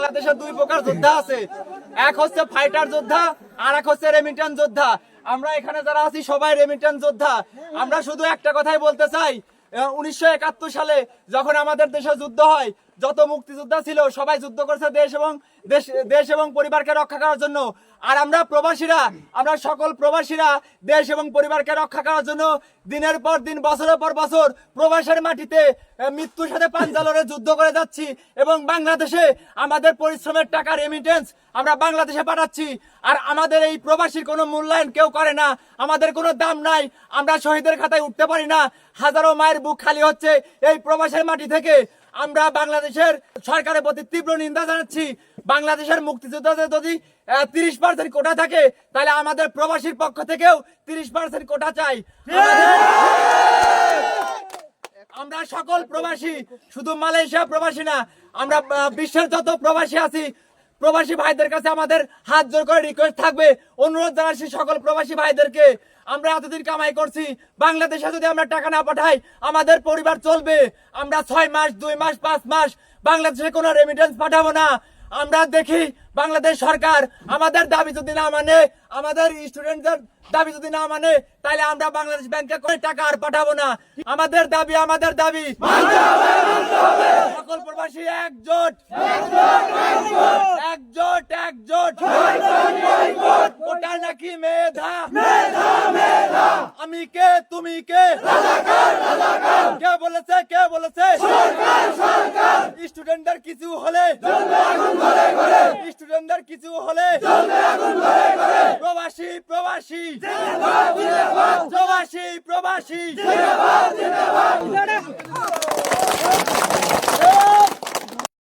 বাংলাদেশে দুই প্রকার যোদ্ধা আছে, এক হচ্ছে ফাইটার যোদ্ধা আর এক হচ্ছে রেমিটেন্স যোদ্ধা। আমরা এখানে যারা আছি সবাই রেমিটেন্স যোদ্ধা। আমরা শুধু একটা কথাই বলতে চাই, 1971 সালে যখন আমাদের দেশে যুদ্ধ হয়, যত মুক্তিযোদ্ধা ছিল সবাই যুদ্ধ করেছে দেশ এবং পরিবারকে রক্ষা করার জন্য। আর আমরা প্রবাসীরা, আমরা সকল প্রবাসীরা দেশ এবং পরিবারকে রক্ষা করার জন্য দিনের পর দিন, বছরের পর বছর প্রবাসের মাটিতে মৃত্যুর সাথে পাঞ্জা লড়ে যুদ্ধ করে যাচ্ছি এবং বাংলাদেশে আমাদের পরিশ্রমের টাকা রেমিটেন্স আমরা বাংলাদেশে পাঠাচ্ছি। আর আমাদের এই প্রবাসীর কোনো মূল্যায়ন কেউ করে না, আমাদের কোনো দাম নাই, আমরা শহীদের খাতায় উঠতে পারি না। হাজারো মায়ের বুক খালি হচ্ছে এই প্রবাসের মাটি থেকে। আমরা বাংলাদেশের সরকারের প্রতি তীব্র নিন্দা জানাচ্ছি। বাংলাদেশের মুক্তিযোদ্ধাদের যদি 30% কোটা থাকে, তাহলে আমাদের প্রবাসীর পক্ষ থেকেও 30% কোটা চাই। আমরা সকল প্রবাসী, শুধু মালয়েশিয়া প্রবাসী না, আমরা বিশ্বের যত প্রবাসী আছি, প্রবাসী ভাইদের কাছে আমাদের হাত জোর করে রিকোয়েস্ট থাকবে, অনুরোধ জানাচ্ছি সকল প্রবাসী ভাইদেরকে, আমরা এতদিন কামাই করছি, বাংলাদেশে যদি আমরা টাকা না পাঠাই আমাদের পরিবার চলবে। আমরা 6 মাস, 2 মাস, 5 মাস বাংলাদেশে কোনো রেমিটেন্স পাঠাবো না। আমরা দেখি বাংলাদেশ সরকার আমাদের দাবি যদি না মানে, আমাদের স্টুডেন্টদের দাবি যদি না মানে, তাহলে আমরা বাংলাদেশ ব্যাংকে করে টাকা আর পাঠাবো না। আমাদের দাবি সকল প্রবাসী একজোট, ওটা নাকি মেধা, আমি কে তুমি কে, কে বলেছে স্টুডেন্টদের কিছু হলে, প্রবাসী